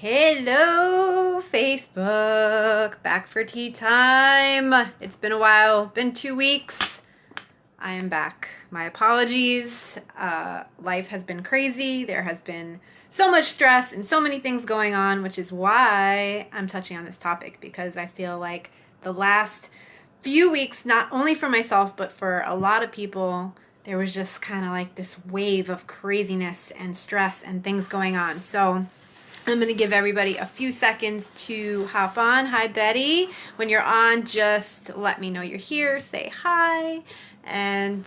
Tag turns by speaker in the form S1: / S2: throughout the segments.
S1: Hello, Facebook. Back for tea time. It's been a while, been 2 weeks. I am back. My apologies. Life has been crazy. There has been so much stress and so many things going on, which is why I'm touching on this topic, because I feel like the last few weeks, not only for myself, but for a lot of people, there was just kind of like this wave of craziness and stress and things going on. So I'm going to give everybody a few seconds to hop on. Hi, Betty. When you're on, just let me know you're here. Say hi and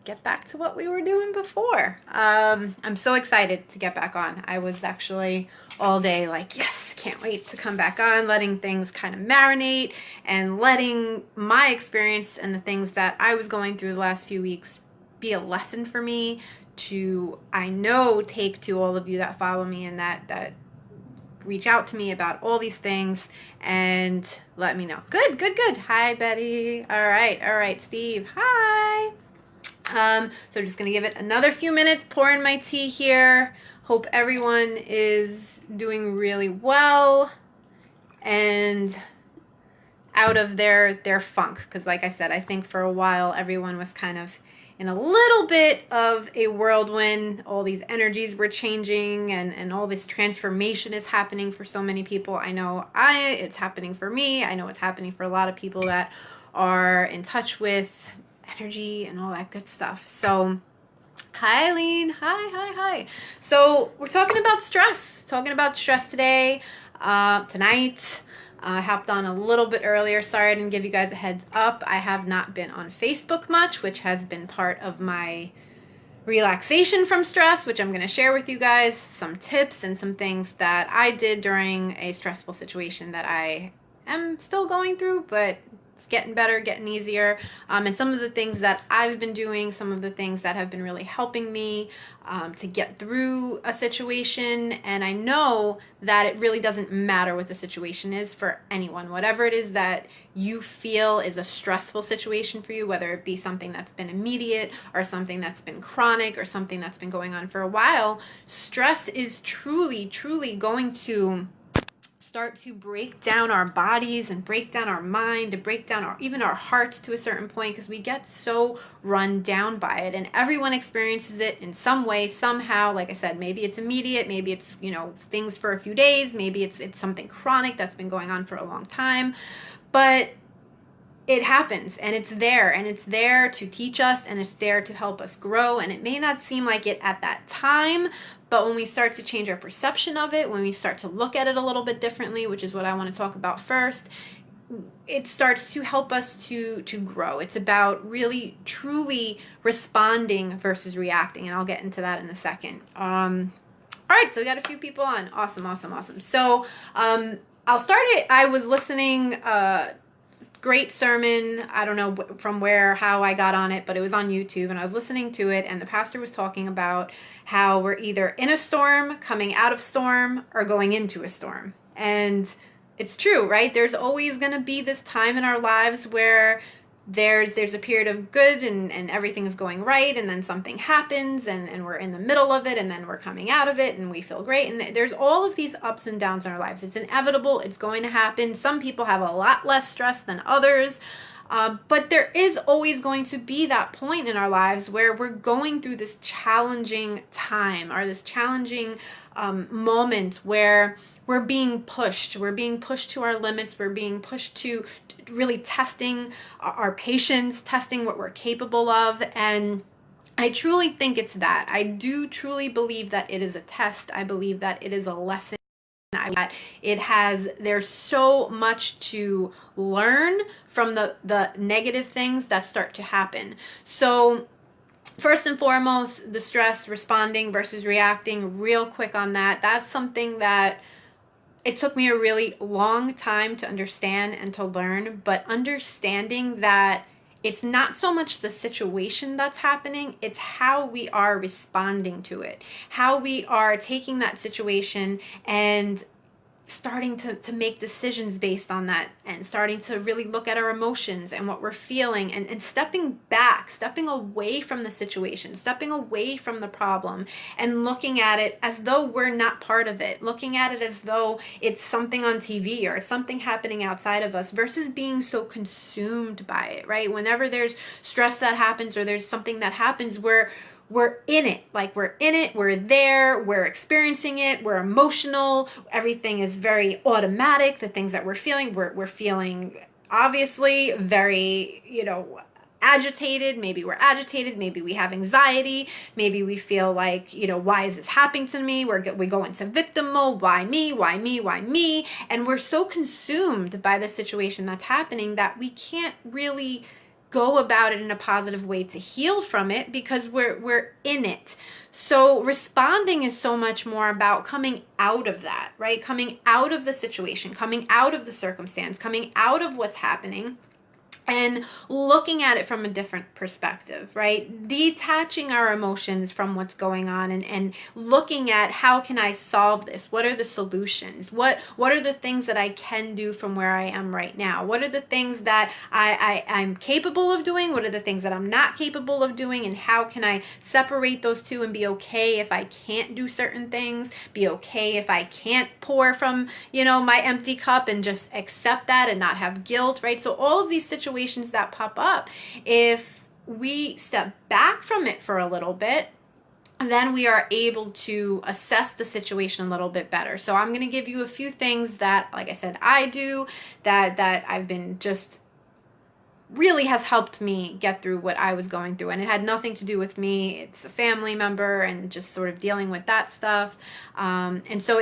S1: get back to what we were doing before. I'm so excited to get back on. I was actually all day like, yes, can't wait to come back on, letting things kind of marinate and letting my experience and the things that I was going through the last few weeks be a lesson for me to, I know, take to all of you that follow me and that reach out to me about all these things and let me know. Good. Hi, Betty. All right, Steve. Hi. So I'm just gonna give it another few minutes, pour in my tea here. Hope everyone is doing really well and out of their funk, because like I said, I think for a while everyone was kind of in a little bit of a whirlwind. All these energies were changing and all this transformation is happening for so many people. I know it's happening for me. I know it's happening for a lot of people that are in touch with energy and all that good stuff. So hi, Eileen. Hi. So we're talking about stress today, tonight. I hopped on a little bit earlier. Sorry I didn't give you guys a heads up. I have not been on Facebook much, which has been part of my relaxation from stress, which I'm going to share with you guys some tips and some things that I did during a stressful situation that I am still going through, but it's getting better, getting easier. And some of the things that I've been doing, some of the things that have been really helping me to get through a situation. And I know that it really doesn't matter what the situation is for anyone. Whatever it is that you feel is a stressful situation for you, whether it be something that's been immediate or something that's been chronic or something that's been going on for a while, stress is truly going to start to break down our bodies and break down our mind, to break down even our hearts to a certain point, because we get so run down by it. And everyone experiences it in some way, somehow. Like I said, maybe it's immediate, maybe it's, things for a few days, maybe it's something chronic that's been going on for a long time. But it happens, and it's there to teach us, and it's there to help us grow. And it may not seem like it at that time, but when we start to change our perception of it, when we start to look at it a little bit differently, which is what I want to talk about first, it starts to help us to grow. It's about really, truly responding versus reacting, and I'll get into that in a second. All right, so we got a few people on. Awesome. So I'll start it. I was listening, great sermon. I don't know how I got on it, but it was on YouTube, and I was listening to it, and the pastor was talking about how we're either in a storm, coming out of storm, or going into a storm. And it's true, right? There's always going to be this time in our lives where there's a period of good and everything is going right, and then something happens and we're in the middle of it, and then we're coming out of it and we feel great. And there's all of these ups and downs in our lives. It's inevitable. It's going to happen. Some people have a lot less stress than others. But there is always going to be that point in our lives where we're going through this challenging time, or this challenging moment where we're being pushed to our limits. We're being pushed to really testing our patience, testing what we're capable of. And I truly think it's that. I do truly believe that it is a test. I believe that it is a lesson. There's so much to learn from the negative things that start to happen. So first and foremost, the stress, responding versus reacting, real quick on that. That's something that it took me a really long time to understand and to learn, but understanding that it's not so much the situation that's happening, it's how we are responding to it, how we are taking that situation and starting to make decisions based on that, and starting to really look at our emotions and what we're feeling, and stepping back, stepping away from the situation, stepping away from the problem, and looking at it as though we're not part of it, looking at it as though it's something on TV or it's something happening outside of us, versus being so consumed by it, right? Whenever there's stress that happens or there's something that happens, we're in it, like we're in it, we're there, we're experiencing it, we're emotional, everything is very automatic. The things that we're feeling obviously very, agitated. Maybe we're agitated, maybe we have anxiety, maybe we feel like, why is this happening to me? We go into victim mode. Why me? Why me? Why me? And we're so consumed by the situation that's happening that we can't really go about it in a positive way to heal from it, because we're in it. So responding is so much more about coming out of that, right? Coming out of the situation, coming out of the circumstance, coming out of what's happening, and looking at it from a different perspective, right? Detaching our emotions from what's going on, and looking at, how can I solve this? What are the solutions? What are the things that I can do from where I am right now? What are the things that I'm capable of doing? What are the things that I'm not capable of doing? And how can I separate those two and be okay if I can't do certain things? Be okay if I can't pour from, my empty cup, and just accept that and not have guilt, right? So all of these situations that pop up, if we step back from it for a little bit, then we are able to assess the situation a little bit better. So I'm going to give you a few things that, like I said, I do, that I've been just really has helped me get through what I was going through. And it had nothing to do with me. It's a family member, and just sort of dealing with that stuff. And so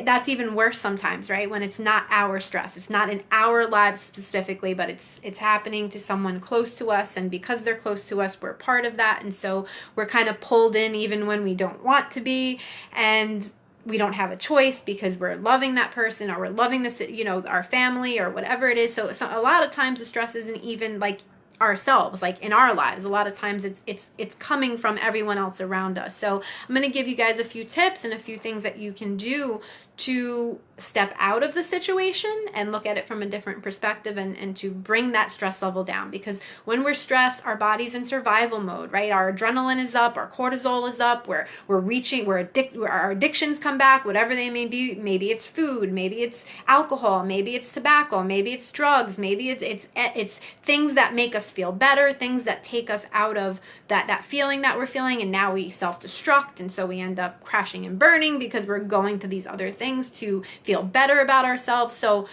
S1: that's even worse sometimes, right? When it's not our stress, it's not in our lives specifically, but it's happening to someone close to us. And because they're close to us, we're part of that. And so we're kind of pulled in even when we don't want to be. And we don't have a choice, because we're loving that person, or we're loving this, our family, or whatever it is. So a lot of times the stress isn't even like ourselves, like in our lives. A lot of times it's coming from everyone else around us. So I'm going to give you guys a few tips and a few things that you can do to step out of the situation and look at it from a different perspective, and to bring that stress level down. Because when we're stressed, our body's in survival mode, right? Our adrenaline is up, our cortisol is up, our addictions come back, whatever they may be. Maybe it's food, maybe it's alcohol, maybe it's tobacco, maybe it's drugs, maybe it's things that make us feel better, things that take us out of that feeling that we're feeling, and now we self-destruct, and so we end up crashing and burning because we're going to these other things to feel better about ourselves. So,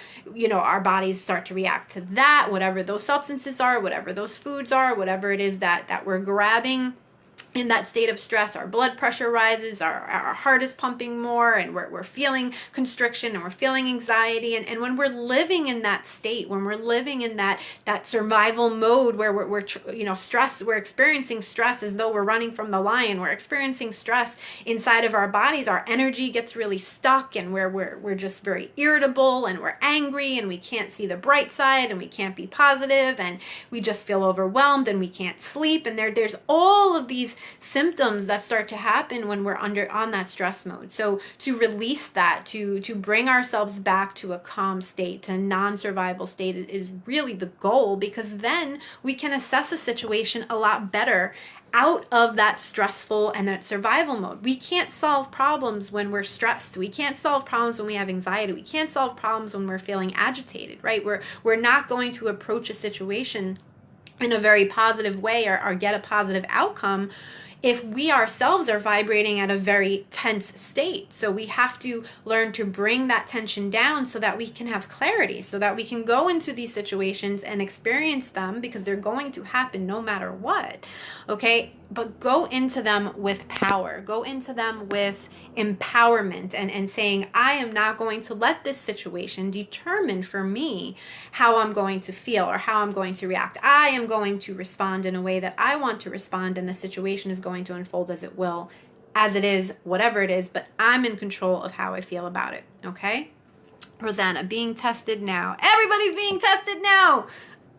S1: our bodies start to react to that, whatever those substances are, whatever those foods are, whatever it is that we're grabbing. In that state of stress, our blood pressure rises, our heart is pumping more, and we're feeling constriction, and we're feeling anxiety. And when we're living in that state, when we're living in that survival mode where we're stressed, we're experiencing stress as though we're running from the lion, we're experiencing stress inside of our bodies, our energy gets really stuck, and we're just very irritable, and we're angry, and we can't see the bright side, and we can't be positive, and we just feel overwhelmed, and we can't sleep. And there's all of these symptoms that start to happen when we're on that stress mode. So to release that, to bring ourselves back to a calm state, to a non-survival state, is really the goal, because then we can assess a situation a lot better out of that stressful and that survival mode. We can't solve problems when we're stressed. We can't solve problems when we have anxiety. We can't solve problems when we're feeling agitated, right? We're not going to approach a situation in a very positive way, or get a positive outcome, if we ourselves are vibrating at a very tense state. So we have to learn to bring that tension down so that we can have clarity, so that we can go into these situations and experience them, because they're going to happen no matter what. Okay? But go into them with power. Go into them with empowerment, and saying, I am not going to let this situation determine for me how I'm going to feel or how I'm going to react. I am going to respond in a way that I want to respond, and the situation is going to unfold as it will, as it is, whatever it is, but I'm in control of how I feel about it. Okay? Rosanna, being tested now. Everybody's being tested now.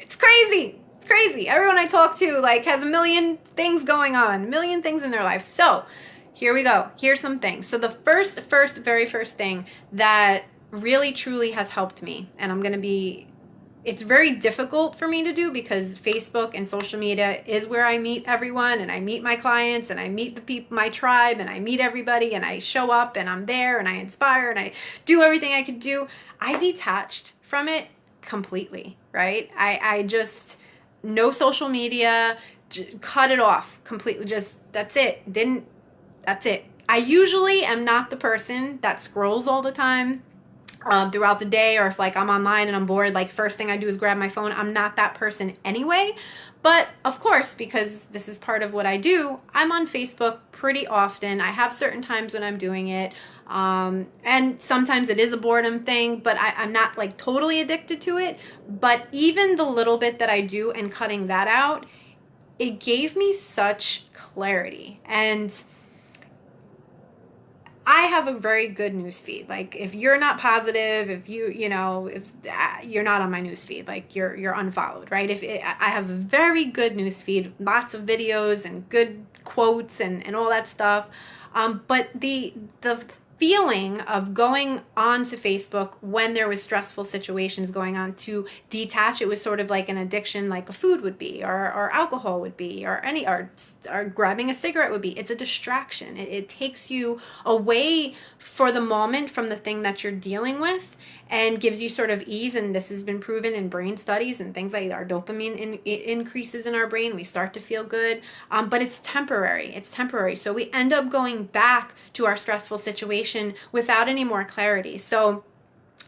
S1: It's crazy. It's crazy. Everyone I talk to has a million things going on, a million things in their life. So here we go. Here's some things. So the very first thing that really truly has helped me. And it's very difficult for me to do because Facebook and social media is where I meet everyone, and I meet my clients, and I meet the people, my tribe, and I meet everybody, and I show up, and I'm there, and I inspire, and I do everything I could do. I detached from it completely, right? I just, no social media, cut it off completely. Just, that's it. That's it. I usually am not the person that scrolls all the time throughout the day, or if like I'm online and I'm bored, like first thing I do is grab my phone. I'm not that person anyway. But of course, because this is part of what I do, I'm on Facebook pretty often. I have certain times when I'm doing it. And sometimes it is a boredom thing, but I'm not like totally addicted to it. But even the little bit that I do and cutting that out, it gave me such clarity. And I have a very good news feed. Like if you're not positive, if you're not on my news feed, like you're unfollowed, right? I have a very good news feed, lots of videos and good quotes and all that stuff. But the feeling of going on to Facebook when there was stressful situations going on, to detach, it was sort of like an addiction, like a food would be, or alcohol would be, or grabbing a cigarette would be. It's a distraction. It takes you away for the moment from the thing that you're dealing with, and gives you sort of ease. And this has been proven in brain studies and things like our dopamine increases in our brain. We start to feel good, but it's temporary. It's temporary. So we end up going back to our stressful situation without any more clarity. So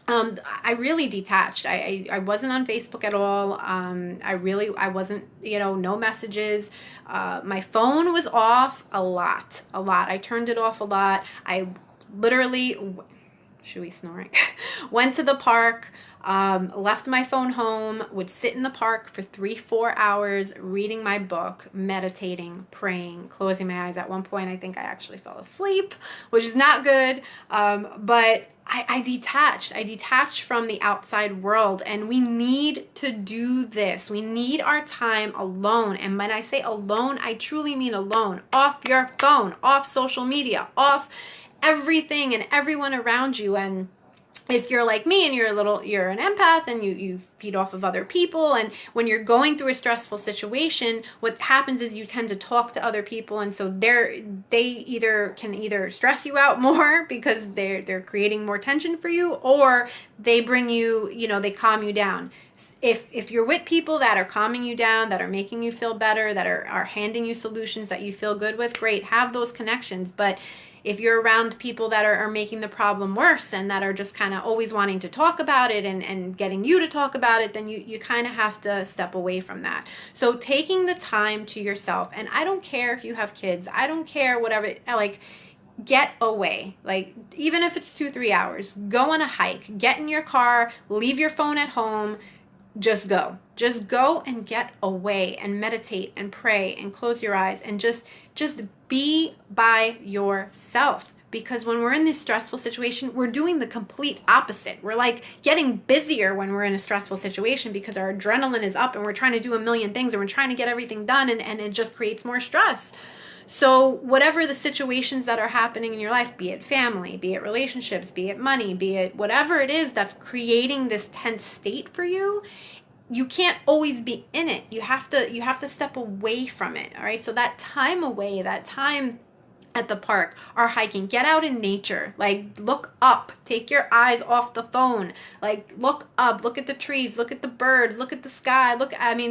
S1: I really detached. I wasn't on Facebook at all. I wasn't, no messages. My phone was off a lot. I turned it off a lot. I literally, should we snoring? Went to the park, left my phone home, would sit in the park for 3-4 hours, reading my book, meditating, praying, closing my eyes. At one point, I think I actually fell asleep, which is not good. But I detached. I detached from the outside world, and we need to do this. We need our time alone. And when I say alone, I truly mean alone. Off your phone, off social media, off everything and everyone around you. And if you're like me and you're an empath and you feed off of other people, and when you're going through a stressful situation, what happens is you tend to talk to other people, and so they can either stress you out more because they're creating more tension for you, or they bring you, they calm you down. If you're with people that are calming you down, that are making you feel better, that are handing you solutions that you feel good with, great, have those connections. But if you're around people that are making the problem worse, and that are just kind of always wanting to talk about it and getting you to talk about it, then you kind of have to step away from that. So taking the time to yourself, and I don't care if you have kids, I don't care, whatever, like, get away. Like, even if it's 2-3 hours, go on a hike, get in your car, leave your phone at home, just go and get away and meditate and pray and close your eyes and just be by yourself. Because when we're in this stressful situation, we're doing the complete opposite. We're like getting busier when we're in a stressful situation because our adrenaline is up and we're trying to do a million things and we're trying to get everything done, and it just creates more stress. So whatever the situations that are happening in your life, be it family, be it relationships, be it money, be it whatever it is that's creating this tense state for you, you can't always be in it. You have to step away from it. All right. So that time away, that time at the park or hiking, get out in nature, like look up, take your eyes off the phone, like look up, look at the trees, look at the birds, look at the sky,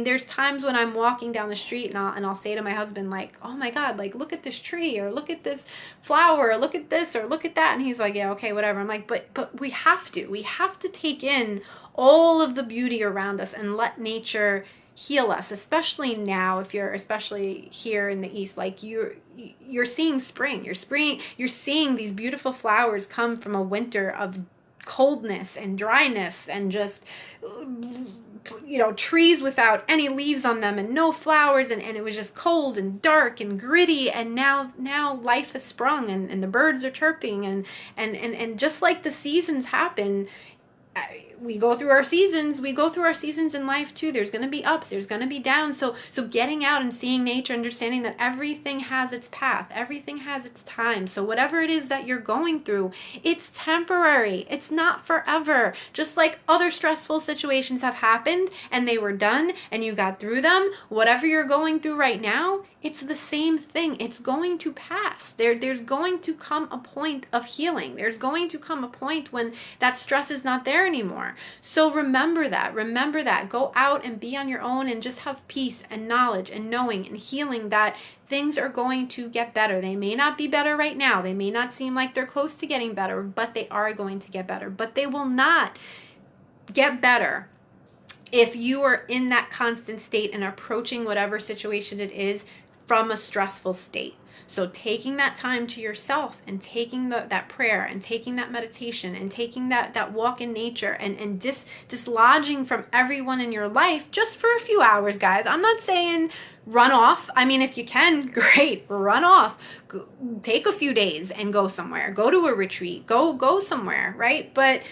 S1: there's times when I'm walking down the street and I'll say to my husband, like, oh my God, like look at this tree, or look at this flower, or look at this, or look at that. And he's like, yeah, okay, whatever. I'm like, but we have to take in all of the beauty around us and let nature heal us, especially now. If you're especially here in the East, like you're seeing spring, you're seeing these beautiful flowers come from a winter of coldness and dryness and just trees without any leaves on them and no flowers, and it was just cold and dark and gritty. And now life has sprung, and the birds are chirping, and just like the seasons happen, we go through our seasons in life too. There's going to be ups, there's going to be downs. So getting out and seeing nature, understanding that everything has its path, everything has its time. So whatever it is that you're going through, it's temporary. It's not forever. Just like other stressful situations have happened and they were done and you got through them, whatever you're going through right now, it's the same thing. It's going to pass. There's going to come a point of healing. There's going to come a point when that stress is not there anymore. So remember that. Remember that. Go out and be on your own and just have peace and knowledge and knowing and healing that things are going to get better. They may not be better right now. They may not seem like they're close to getting better, but they are going to get better. But they will not get better if you are in that constant state and approaching whatever situation it is from a stressful state. So taking that time to yourself and taking that prayer and taking that meditation and taking that walk in nature and dislodging from everyone in your life just for a few hours, guys. I'm not saying run off. I mean, if you can, great, run off. Take a few days and go somewhere. Go to a retreat. Go somewhere, right? But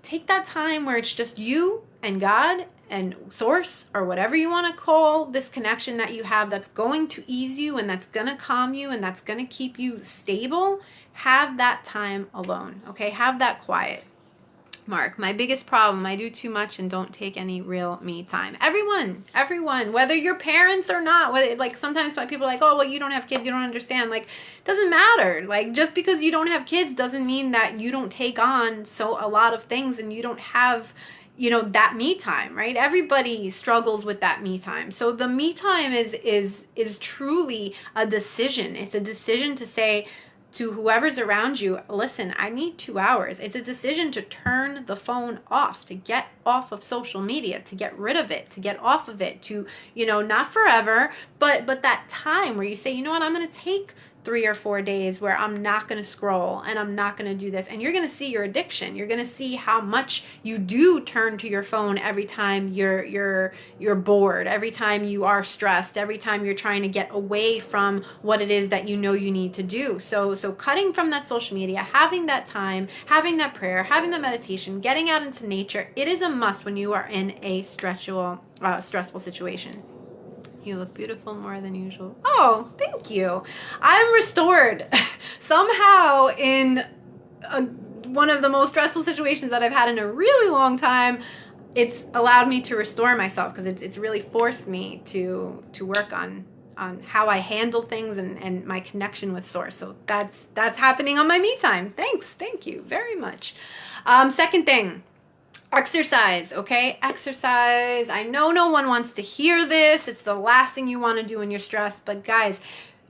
S1: take that time where it's just you and God and source, or whatever you want to call this connection that you have that's going to ease you and that's going to calm you and that's going to keep you stable. Have that time alone, okay? Have that quiet. Mark, my biggest problem, I do too much and don't take any real me time. Everyone, whether you're parents or not, whether, like sometimes people are like, oh, well, you don't have kids, you don't understand. Like, doesn't matter. Like, just because you don't have kids doesn't mean that you don't take on a lot of things and you don't have, that me time, right? Everybody struggles with that me time. So the me time is truly a decision. It's a decision to say to whoever's around you, listen, I need 2 hours. It's a decision to turn the phone off, to get off of social media, to get rid of it, to get off of it, to, not forever, but that time where you say, you know what, I'm going to take 3 or 4 days where I'm not going to scroll and I'm not going to do this. And you're going to see your addiction. You're going to see how much you do turn to your phone every time you're bored, every time you are stressed, every time you're trying to get away from what it is that you need to do. So cutting from that social media, having that time, having that prayer, having the meditation, getting out into nature, it is a must when you are in a stressful situation. You look beautiful more than usual. Oh, thank you. I'm restored. Somehow in one of the most stressful situations that I've had in a really long time, it's allowed me to restore myself because it's really forced me to work on how I handle things and my connection with source. So that's happening on my me time. Thanks. Thank you very much. Second thing. Exercise, okay? Exercise. I know no one wants to hear this. It's the last thing you want to do when you're stressed. But guys,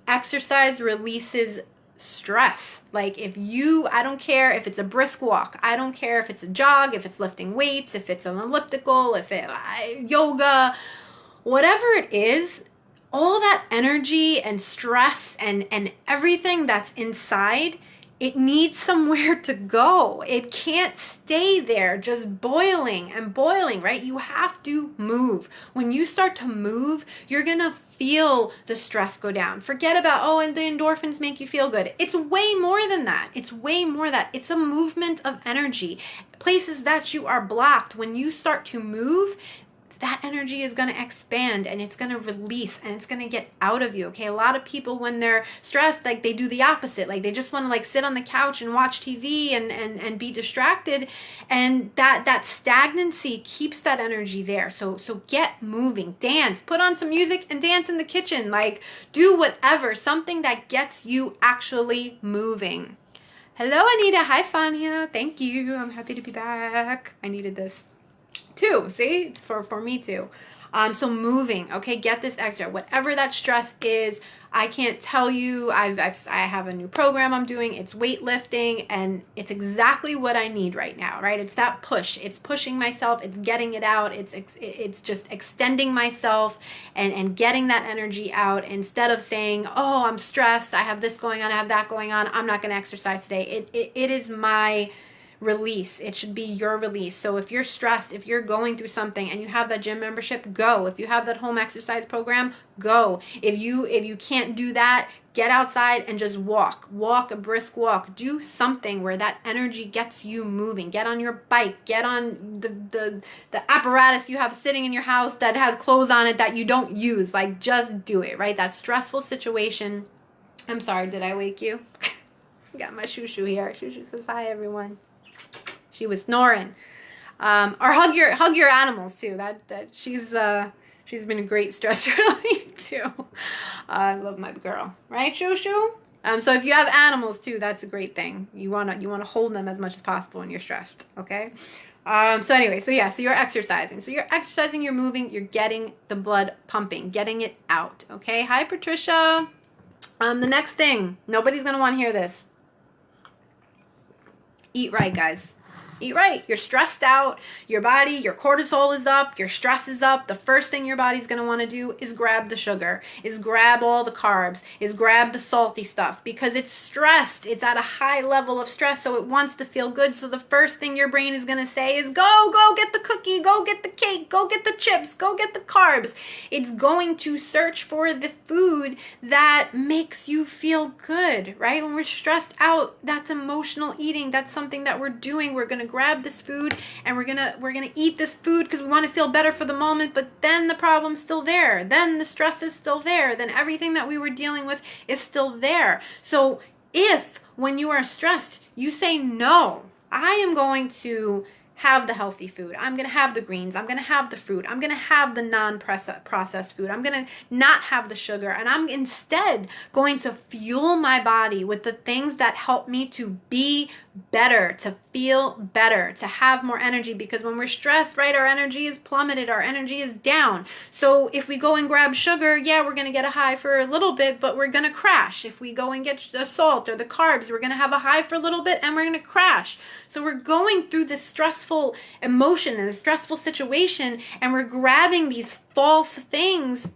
S1: exercise releases stress. Like I don't care if it's a brisk walk. I don't care if it's a jog, if it's lifting weights, if it's an elliptical, if it yoga, whatever it is, all that energy and stress and everything that's inside, it needs somewhere to go. It can't stay there just boiling and boiling, right? You have to move. When you start to move, you're going to feel the stress go down. Forget about, and the endorphins make you feel good. It's way more than that. It's way more than that. It's a movement of energy. Places that you are blocked, when you start to move, that energy is going to expand and it's going to release and it's going to get out of you. Okay. A lot of people, when they're stressed, like they do the opposite. Like they just want to sit on the couch and watch TV and be distracted. And that stagnancy keeps that energy there. So get moving, dance, put on some music and dance in the kitchen. Like do whatever, something that gets you actually moving. Hello, Anita. Hi, Fania. Thank you. I'm happy to be back. I needed this. Too. See, it's for me too. So moving, okay, get this extra, whatever that stress is. I can't tell you, I have a new program I'm doing. It's weightlifting and it's exactly what I need right now, right? It's that push. It's pushing myself. It's getting it out. It's just extending myself and getting that energy out instead of saying, oh, I'm stressed. I have this going on. I have that going on. I'm not going to exercise today. It is my release. It should be your release. So if you're stressed, if you're going through something and you have that gym membership, go. If you have that home exercise program, go. If you can't do that, get outside and just walk a brisk walk. Do something where that energy gets you moving. Get on your bike, get on the apparatus you have sitting in your house that has clothes on it that you don't use. Like, just do it, right? That stressful situation. I'm sorry, did I wake you? Got my shoo-shoo here. Shoo-shoo says hi, everyone. She was snoring. Or hug your animals too. That she's been a great stress relief too. I love my girl, right, Shoo-shoo? So if you have animals too, that's a great thing. You wanna hold them as much as possible when you're stressed. Okay. So anyway, so you're exercising. So you're exercising, you're moving, you're getting the blood pumping, getting it out. Okay. Hi, Patricia. The next thing, nobody's gonna want to hear this. Eat right, guys. Eat right. You're stressed out. Your body, your cortisol is up. Your stress is up. The first thing your body's going to want to do is grab the sugar, is grab all the carbs, is grab the salty stuff because it's stressed. It's at a high level of stress, so it wants to feel good. So the first thing your brain is going to say is go get the cookie, go get the cake, go get the chips, go get the carbs. It's going to search for the food that makes you feel good, right? When we're stressed out, that's emotional eating. That's something that we're doing. We're going to grab this food and we're gonna eat this food because we want to feel better for the moment, but then the problem's still there, then the stress is still there, then everything that we were dealing with is still there. So if when you are stressed you say, no, I am going to have the healthy food, I'm going to have the greens, I'm going to have the fruit, I'm going to have the non-processed food, I'm going to not have the sugar, and I'm instead going to fuel my body with the things that help me to be better, to feel better, to have more energy, because when we're stressed, right, our energy is plummeted, our energy is down. So if we go and grab sugar, yeah, we're going to get a high for a little bit, but we're going to crash. If we go and get the salt or the carbs, we're going to have a high for a little bit and we're going to crash. So we're going through this stressful emotion and a stressful situation, and we're grabbing these false things,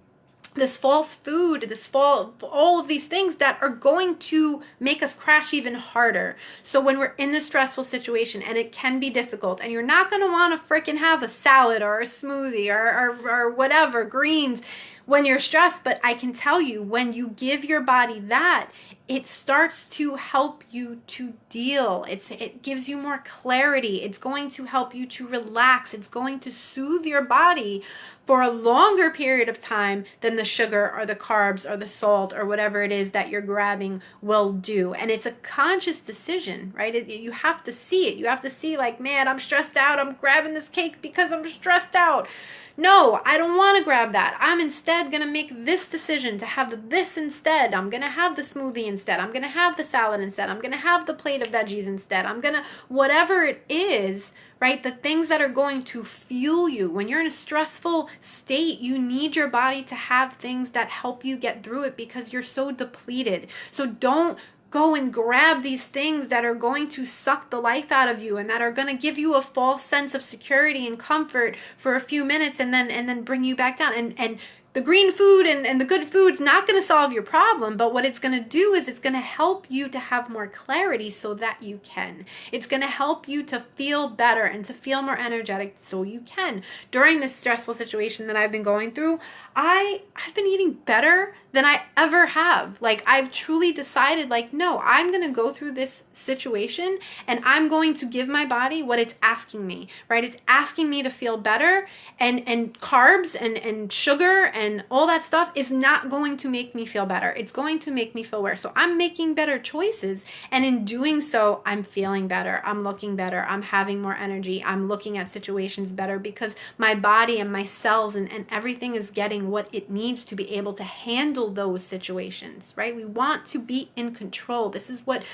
S1: this false food, all of these things that are going to make us crash even harder. So when we're in this stressful situation, and it can be difficult, and you're not going to want to freaking have a salad or a smoothie or whatever, greens, when you're stressed, but I can tell you, when you give your body that, it starts to help you to deal. It gives you more clarity. It's going to help you to relax. It's going to soothe your body for a longer period of time than the sugar or the carbs or the salt or whatever it is that you're grabbing will do. And it's a conscious decision, right? You have to see it. You have to see, like, man, I'm stressed out. I'm grabbing this cake because I'm stressed out. No, I don't want to grab that. I'm instead going to make this decision to have this instead. I'm going to have the smoothie instead. I'm going to have the salad instead. I'm going to have the plate of veggies instead. I'm going to, whatever it is, right? The things that are going to fuel you. When you're in a stressful state, you need your body to have things that help you get through it because you're so depleted. So don't go and grab these things that are going to suck the life out of you and that are going to give you a false sense of security and comfort for a few minutes and then bring you back down. And the green food and the good food's not going to solve your problem, but what it's going to do is it's going to help you to have more clarity so that you can. It's going to help you to feel better and to feel more energetic so you can. During this stressful situation that I've been going through, I've been eating better than I ever have. Like, I've truly decided, like, no, I'm going to go through this situation and I'm going to give my body what it's asking me, right? It's asking me to feel better, and carbs and sugar and all that stuff is not going to make me feel better. It's going to make me feel worse. So I'm making better choices, and in doing so, I'm feeling better. I'm looking better. I'm having more energy. I'm looking at situations better because my body and my cells and everything is getting what it needs to be able to handle those situations, right? We want to be in control. This is what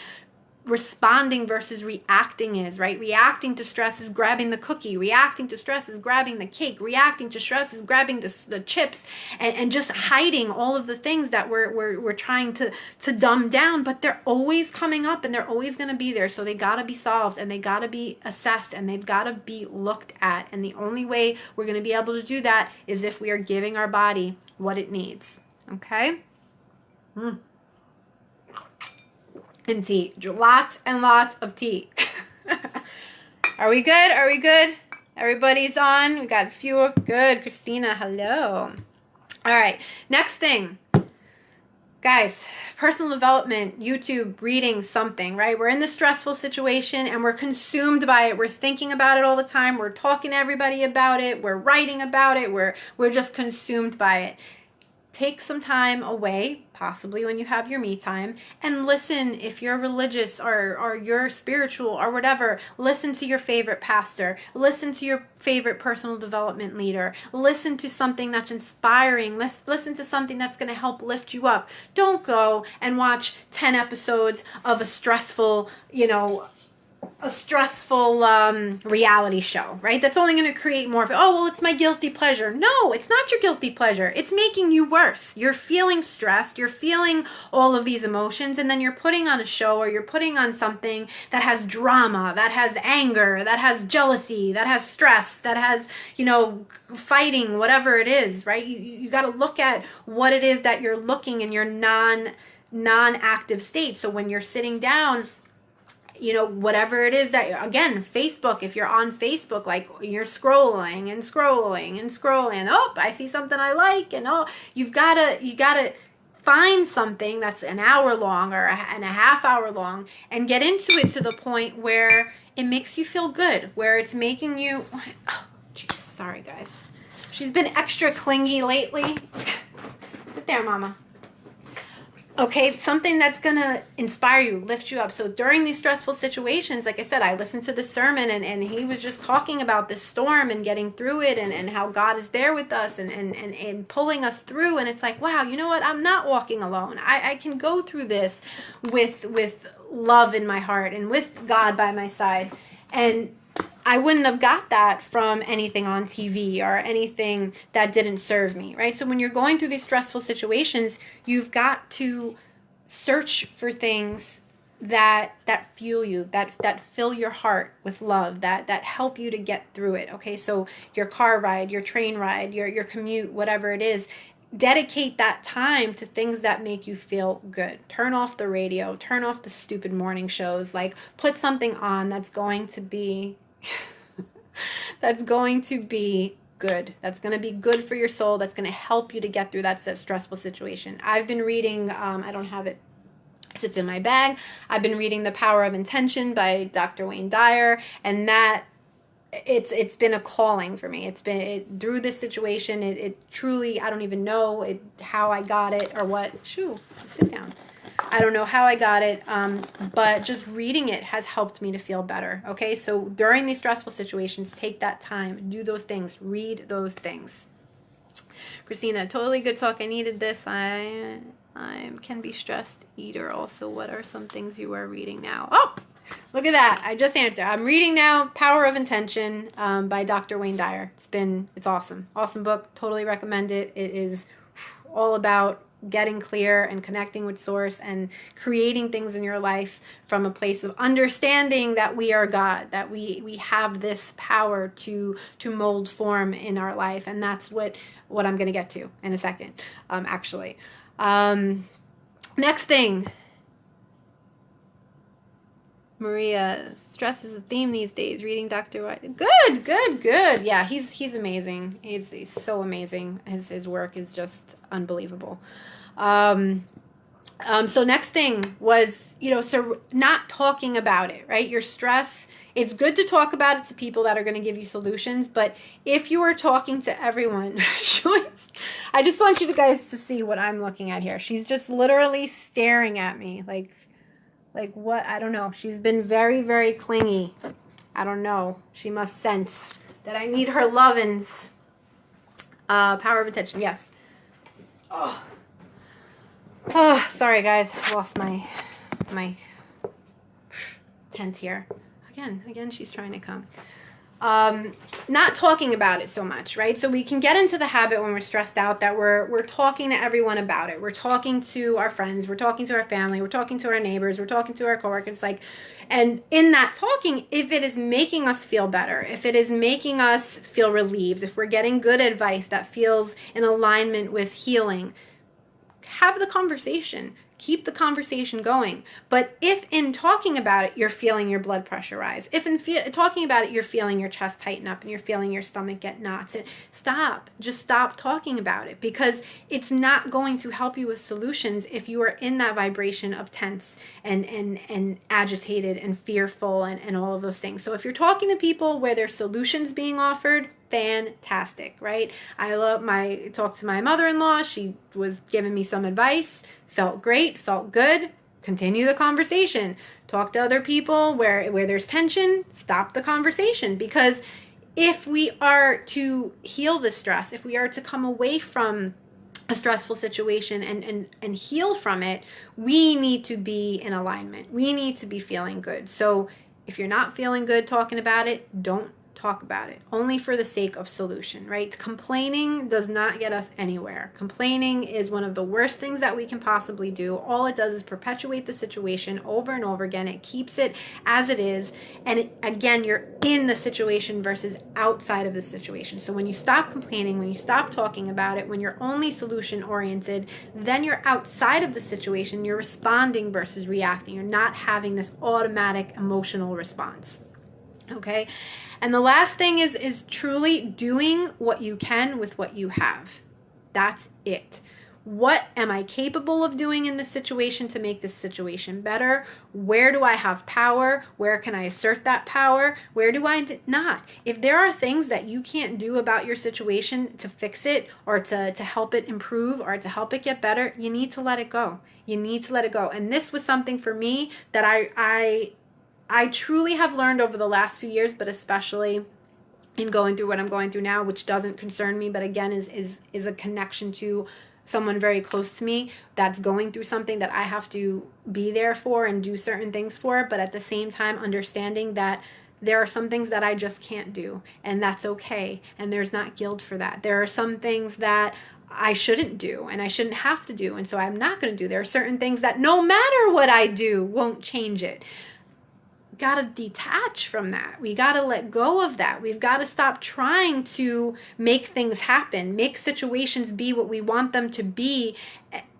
S1: responding versus reacting is, right? Reacting to stress is grabbing the cookie. Reacting to stress is grabbing the cake. Reacting to stress is grabbing the chips and just hiding all of the things that we're trying to dumb down, but they're always coming up and they're always going to be there. So they got to be solved and they got to be assessed and they've got to be looked at. And the only way we're going to be able to do that is if we are giving our body what it needs. Okay? And tea. Lots and lots of tea. Are we good? Are we good? Everybody's on. We got a few. Good. Christina, hello. All right. Next thing. Guys, personal development, YouTube, reading something, right? We're in this stressful situation and we're consumed by it. We're thinking about it all the time. We're talking to everybody about it. We're writing about it. We're just consumed by it. Take some time away, possibly when you have your me time, and listen. If you're religious or you're spiritual or whatever, listen to your favorite pastor, listen to your favorite personal development leader, listen to something that's inspiring, listen to something that's going to help lift you up. Don't go and watch 10 episodes of a stressful, reality show, right? That's only going to create more of it. Oh, well, it's my guilty pleasure. No, it's not your guilty pleasure. It's making you worse. You're feeling stressed. You're feeling all of these emotions, and then you're putting on a show or you're putting on something that has drama, that has anger, that has jealousy, that has stress, that has, fighting, whatever it is, right? You got to look at what it is that you're looking in your non-active state. So when you're sitting down, whatever it is that, again, Facebook, if you're on Facebook, like you're scrolling and scrolling and scrolling, oh, I see something I like, and you gotta find something that's an hour long or and a half hour long and get into it to the point where it makes you feel good, where it's making you, oh, geez, sorry guys. She's been extra clingy lately. Sit there, mama. Okay, something that's going to inspire you, lift you up. So during these stressful situations, like I said, I listened to the sermon and he was just talking about this storm and getting through it and how God is there with us and pulling us through. And it's like, wow, you know what? I'm not walking alone. I can go through this with love in my heart and with God by my side. And I wouldn't have got that from anything on TV or anything that didn't serve me, right? So when you're going through these stressful situations, you've got to search for things that fuel you, that fill your heart with love, that help you to get through it, okay? So your car ride, your train ride, your commute, whatever it is, dedicate that time to things that make you feel good. Turn off the radio, turn off the stupid morning shows, like put something on that's going to be good. That's going to be good for your soul. That's going to help you to get through that stressful situation. I've been reading, I don't have it, sits in my bag. I've been reading The Power of Intention by Dr. Wayne Dyer, and that it's been a calling for me. Through this situation, it truly, I don't even know how I got it or what. Shoo, sit down. I don't know how I got it, but just reading it has helped me to feel better, okay? So during these stressful situations, take that time, do those things, read those things. Christina, totally good talk. I needed this. I can be stressed eater also. What are some things you are reading now? Oh, look at that. I just answered. I'm reading now Power of Intention by Dr. Wayne Dyer. It's awesome. Awesome book. Totally recommend it. It is all about getting clear and connecting with source and creating things in your life from a place of understanding that we are God, that we have this power to mold form in our life. And that's what I'm going to get to in a second, actually. Next thing. Maria, stress is a theme these days. Reading Dr. White. Good. Yeah, he's amazing. He's so amazing. His work is just unbelievable. So next thing was, so not talking about it, right? Your stress, it's good to talk about it to people that are going to give you solutions. But if you are talking to everyone, I just want you guys to see what I'm looking at here. She's just literally staring at me like what? I don't know. She's been very, very clingy. I don't know. She must sense that I need her lovin's. Power of Intention. Yes. Oh, sorry guys. I lost my tent here. Again, she's trying to come. Not talking about it so much, right? So we can get into the habit when we're stressed out that we're talking to everyone about it. We're talking to our friends, we're talking to our family, we're talking to our neighbors, we're talking to our coworkers, and in that talking, if it is making us feel better, if it is making us feel relieved, if we're getting good advice that feels in alignment with healing, have the conversation. Keep the conversation going. But if in talking about it, you're feeling your blood pressure rise, if in talking about it, you're feeling your chest tighten up and you're feeling your stomach get knots, stop. Just stop talking about it, because it's not going to help you with solutions if you are in that vibration of tense and agitated and fearful and all of those things. So if you're talking to people where there's solutions being offered, fantastic, right? I talked to my mother-in-law. She was giving me some advice. Felt great, felt good. Continue the conversation. Talk to other people where there's tension. Stop the conversation, because if we are to heal the stress, if we are to come away from a stressful situation and heal from it, we need to be in alignment. We need to be feeling good. So if you're not feeling good talking about it, don't talk about it, only for the sake of solution, right? Complaining does not get us anywhere. Complaining is one of the worst things that we can possibly do. All it does is perpetuate the situation over and over again. It keeps it as it is. And again, you're in the situation versus outside of the situation. So when you stop complaining, when you stop talking about it, when you're only solution oriented, then you're outside of the situation. You're responding versus reacting. You're not having this automatic emotional response. Okay. And the last thing is truly doing what you can with what you have. That's it. What am I capable of doing in this situation to make this situation better? Where do I have power? Where can I assert that power? Where do I not? If there are things that you can't do about your situation to fix it or to help it improve or to help it get better, you need to let it go. You need to let it go. And this was something for me that I truly have learned over the last few years, but especially in going through what I'm going through now, which doesn't concern me, but again is a connection to someone very close to me that's going through something that I have to be there for and do certain things for, but at the same time understanding that there are some things that I just can't do, and that's okay, and there's not guilt for that. There are some things that I shouldn't do and I shouldn't have to do, and so I'm not going to do. There are certain things that no matter what I do won't change it. Got to detach from that. We got to let go of that. We've got to stop trying to make things happen, make situations be what we want them to be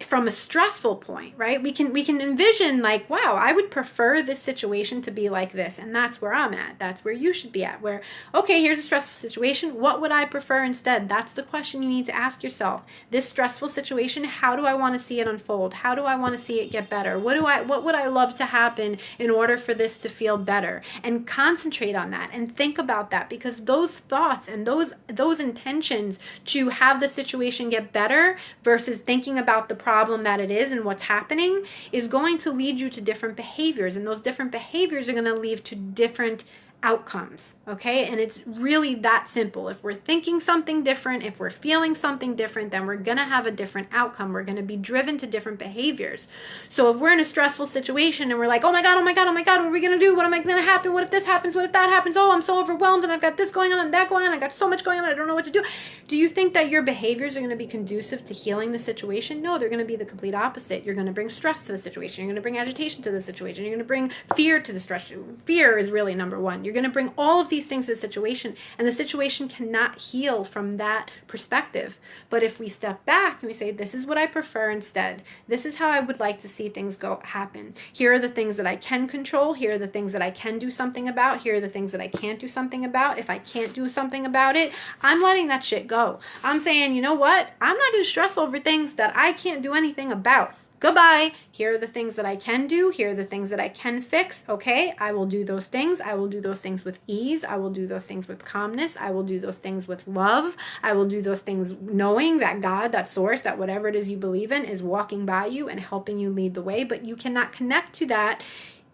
S1: from a stressful point, right? We can envision like, wow, I would prefer this situation to be like this. And that's where I'm at. That's where you should be at, where, okay, here's a stressful situation. What would I prefer instead? That's the question you need to ask yourself. This stressful situation, how do I want to see it unfold? How do I want to see it get better? What would I love to happen in order for this to feel better? And concentrate on that and think about that, because those thoughts and those intentions to have the situation get better versus thinking about the problem that it is and what's happening is going to lead you to different behaviors, and those different behaviors are going to lead to different outcomes, okay? And it's really that simple. If we're thinking something different, if we're feeling something different, then we're going to have a different outcome. We're going to be driven to different behaviors. So if we're in a stressful situation and we're like, oh my God, what are we going to do? What am I going to happen? What if this happens? What if that happens? Oh, I'm so overwhelmed and I've got this going on and that going on. I got so much going on. I don't know what to do. Do you think that your behaviors are going to be conducive to healing the situation? No, they're going to be the complete opposite. You're going to bring stress to the situation. You're going to bring agitation to the situation. You're going to bring fear to the stress. Fear is really number one. You're going to bring all of these things to the situation, and the situation cannot heal from that perspective. But if we step back and we say, this is what I prefer instead, this is how I would like to see things happen. Here are the things that I can control. Here are the things that I can do something about. Here are the things that I can't do something about. If I can't do something about it, I'm letting that shit go. I'm saying, you know what? I'm not going to stress over things that I can't do anything about. Goodbye. Here are the things that I can do. Here are the things that I can fix. Okay, I will do those things. I will do those things with ease. I will do those things with calmness. I will do those things with love. I will do those things knowing that God, that source, that whatever it is you believe in is walking by you and helping you lead the way. But you cannot connect to that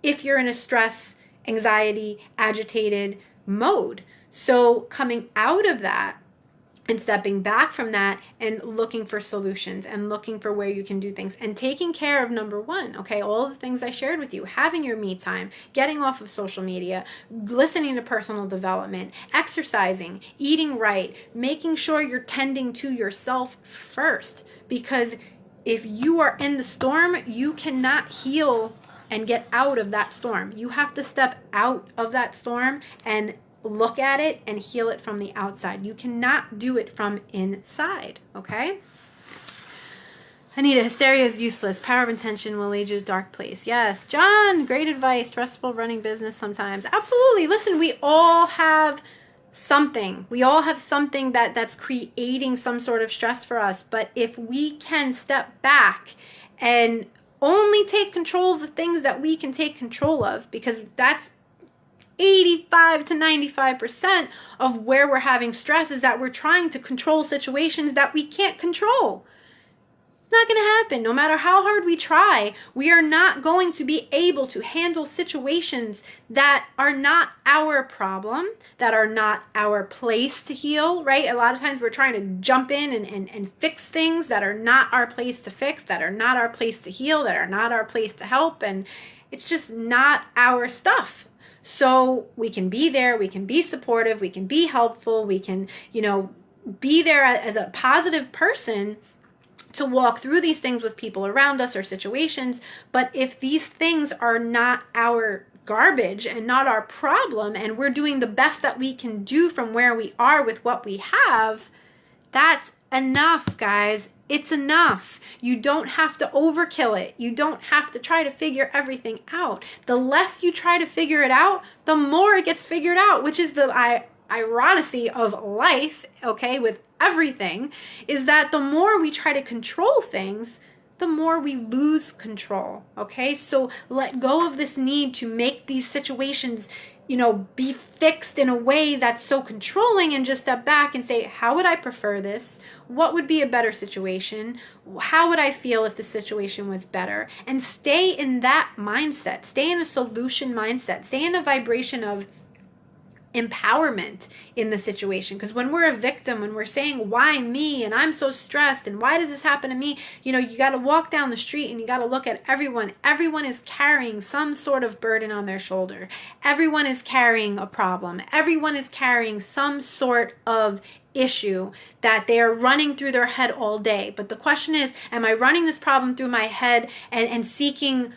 S1: if you're in a stress, anxiety, agitated mode. So coming out of that and stepping back from that and looking for solutions and looking for where you can do things and taking care of number one, okay, all the things I shared with you, having your me time, getting off of social media, listening to personal development, exercising, eating right, making sure you're tending to yourself first, because if you are in the storm, you cannot heal and get out of that storm. You have to step out of that storm and look at it and heal it from the outside. You cannot do it from inside, okay? Anita, hysteria is useless. Power of intention will lead you to a dark place. Yes. John, great advice. Stressful running business sometimes. Absolutely. Listen, we all have something. We all have something that's creating some sort of stress for us. But if we can step back and only take control of the things that we can take control of, because that's 85 to 95% of where we're having stress, is that we're trying to control situations that we can't control. It's not going to happen. No matter how hard we try, we are not going to be able to handle situations that are not our problem, that are not our place to heal, right? A lot of times we're trying to jump in and fix things that are not our place to fix, that are not our place to heal, that are not our place to help. And it's just not our stuff. So we can be there, we can be supportive, we can be helpful, we can, be there as a positive person to walk through these things with people around us or situations. But if these things are not our garbage and not our problem, and we're doing the best that we can do from where we are with what we have, that's enough, guys. It's enough. You don't have to overkill it. You don't have to try to figure everything out. The less you try to figure it out, the more it gets figured out, which is the irony of life, okay, with everything, is that the more we try to control things, the more we lose control, okay? So let go of this need to make these situations, be fixed in a way that's so controlling, and just step back and say, how would I prefer this? What would be a better situation? How would I feel if the situation was better? And stay in that mindset. Stay in a solution mindset. Stay in a vibration of empowerment in the situation. Because when we're a victim, when we're saying, why me, and I'm so stressed, and why does this happen to me, you got to walk down the street and you got to look at everyone. Everyone is carrying some sort of burden on their shoulder. Everyone is carrying a problem. Everyone is carrying some sort of issue that they are running through their head all day. But the question is, am I running this problem through my head and seeking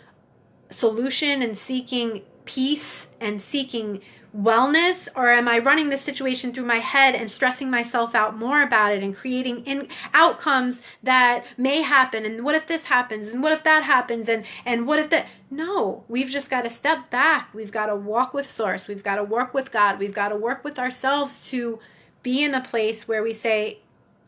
S1: solution and seeking peace and seeking wellness, or am I running this situation through my head and stressing myself out more about it and creating outcomes that may happen? And what if this happens? And what if that happens? And what if that? No, we've just got to step back. We've got to walk with Source. We've got to work with God. We've got to work with ourselves to be in a place where we say,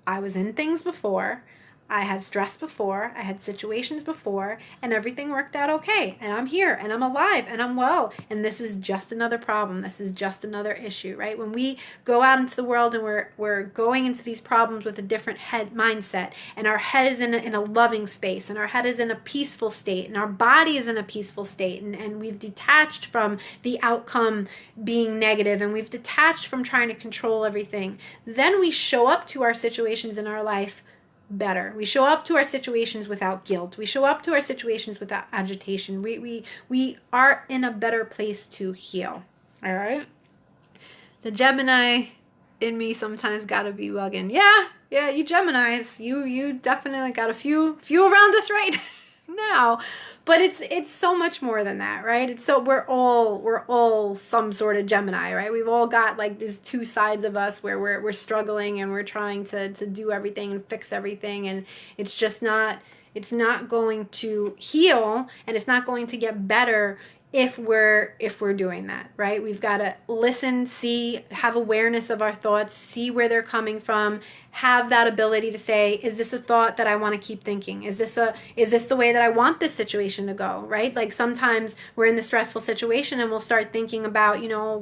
S1: I was in things before. I had stress before, I had situations before, and everything worked out okay. And I'm here, and I'm alive, and I'm well. And this is just another problem. This is just another issue, right? When we go out into the world and we're going into these problems with a different head mindset, and our head is in a loving space, and our head is in a peaceful state, and our body is in a peaceful state, and we've detached from the outcome being negative, and we've detached from trying to control everything, then we show up to our situations in our life better. We show up to our situations without guilt. We show up to our situations without agitation. We are in a better place to heal. All right. The Gemini in me sometimes gotta be bugging. Yeah, you Geminis, you definitely got a few around us right now, but it's so much more than that, right? It's so we're all some sort of Gemini, right? We've all got like these two sides of us where we're struggling and we're trying to do everything and fix everything, and it's just not going to heal, and it's not going to get better if we're doing that, right? We've got to listen, see, have awareness of our thoughts, see where they're coming from, have that ability to say, is this a thought that I want to keep thinking? Is this the way that I want this situation to go, right? Like sometimes we're in the stressful situation and we'll start thinking about,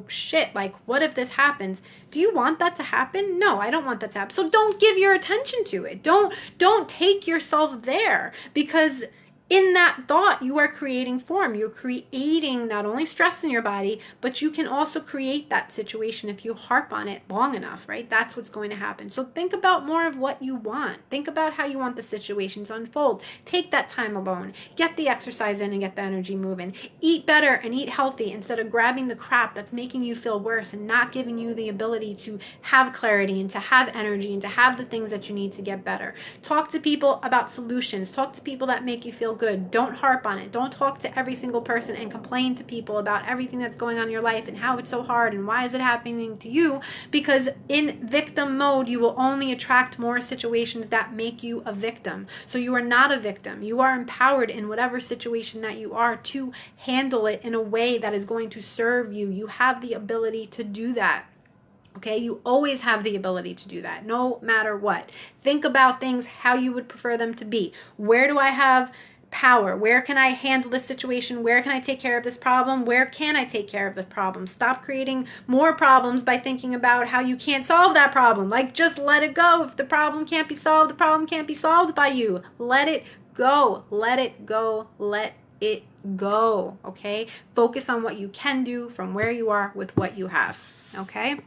S1: shit, like what if this happens? Do you want that to happen? No, I don't want that to happen. So don't give your attention to it. Don't take yourself there, because in that thought, you are creating form. You're creating not only stress in your body, but you can also create that situation if you harp on it long enough, right? That's what's going to happen. So think about more of what you want. Think about how you want the situation to unfold. Take that time alone. Get the exercise in and get the energy moving. Eat better and eat healthy instead of grabbing the crap that's making you feel worse and not giving you the ability to have clarity and to have energy and to have the things that you need to get better. Talk to people about solutions. Talk to people that make you feel good. Don't harp on it. Don't talk to every single person and complain to people about everything that's going on in your life and how it's so hard and why is it happening to you, because in victim mode, you will only attract more situations that make you a victim. So you are not a victim. You are empowered in whatever situation that you are to handle it in a way that is going to serve you. You have the ability to do that. Okay, you always have the ability to do that, no matter what. Think about things how you would prefer them to be. Where do I have power? Where can I handle this situation? Where can I take care of this problem? Where can I take care of the problem? Stop creating more problems by thinking about how you can't solve that problem. Like, just let it go. If the problem can't be solved, the problem can't be solved by you. Let it go. Let it go. Let it go. Okay? Focus on what you can do from where you are with what you have. Okay?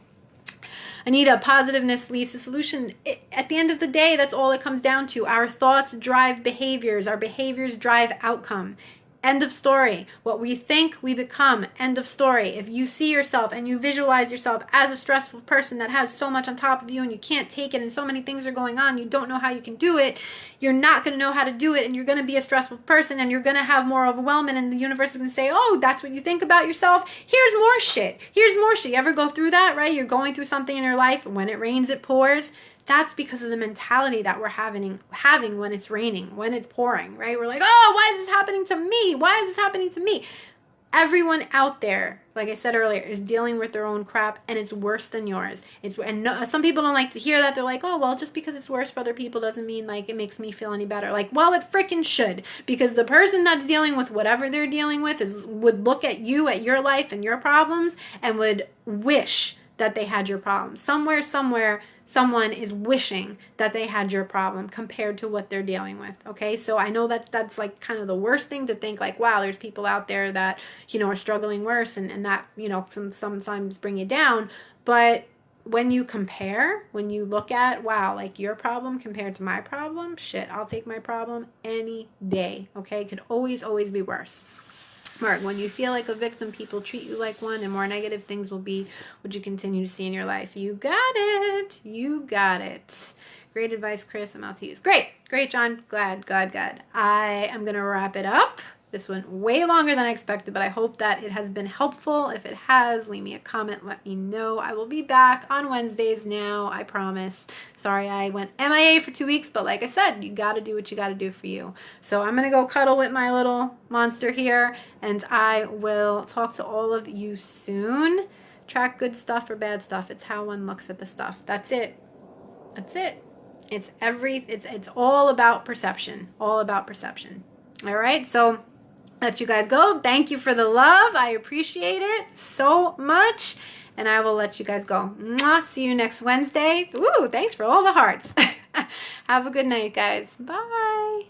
S1: Anita, positiveness leads to solution. At the end of the day, that's all it comes down to. Our thoughts drive behaviors. Our behaviors drive outcome. End of story. What we think, we become. End of story. If you see yourself and you visualize yourself as a stressful person that has so much on top of you and you can't take it and so many things are going on, you don't know how you can do it, you're not going to know how to do it, and you're going to be a stressful person and you're going to have more overwhelming, and the universe is going to say, oh, that's what you think about yourself? Here's more shit. Here's more shit. You ever go through that, right? You're going through something in your life, and when it rains, it pours. That's because of the mentality that we're having when it's raining, when it's pouring, right? We're like, oh, why is this happening to me? Why is this happening to me? Everyone out there, like I said earlier, is dealing with their own crap, and it's worse than yours. Some people don't like to hear that. They're like, oh, well, just because it's worse for other people doesn't mean like it makes me feel any better. Like, well, it freaking should, because the person that's dealing with whatever they're dealing with would look at you, at your life and your problems, and would wish that they had your problem. Somewhere, someone is wishing that they had your problem compared to what they're dealing with. Okay, so I know that that's like kind of the worst thing to think, like, wow, there's people out there that, you know, are struggling worse, and that, you know, sometimes bring you down. But when you compare, when you look at, wow, like your problem compared to my problem, shit, I'll take my problem any day. Okay, it could always be worse. Mark, when you feel like a victim, people treat you like one, and more negative things will be what you continue to see in your life. You got it. You got it. Great advice, Chris. I'm out to use. Great, John. Glad. I am going to wrap it up. This went way longer than I expected, but I hope that it has been helpful. If it has, leave me a comment. Let me know. I will be back on Wednesdays now. I promise. Sorry I went MIA for 2 weeks, but like I said, you got to do what you got to do for you. So I'm going to go cuddle with my little monster here, and I will talk to all of you soon. Track good stuff or bad stuff. It's how one looks at the stuff. That's it. It's all about perception. All about perception. All right. So let you guys go. Thank you for the love. I appreciate it so much. And I will let you guys go. Mwah. See you next Wednesday. Ooh, thanks for all the hearts. Have a good night, guys. Bye.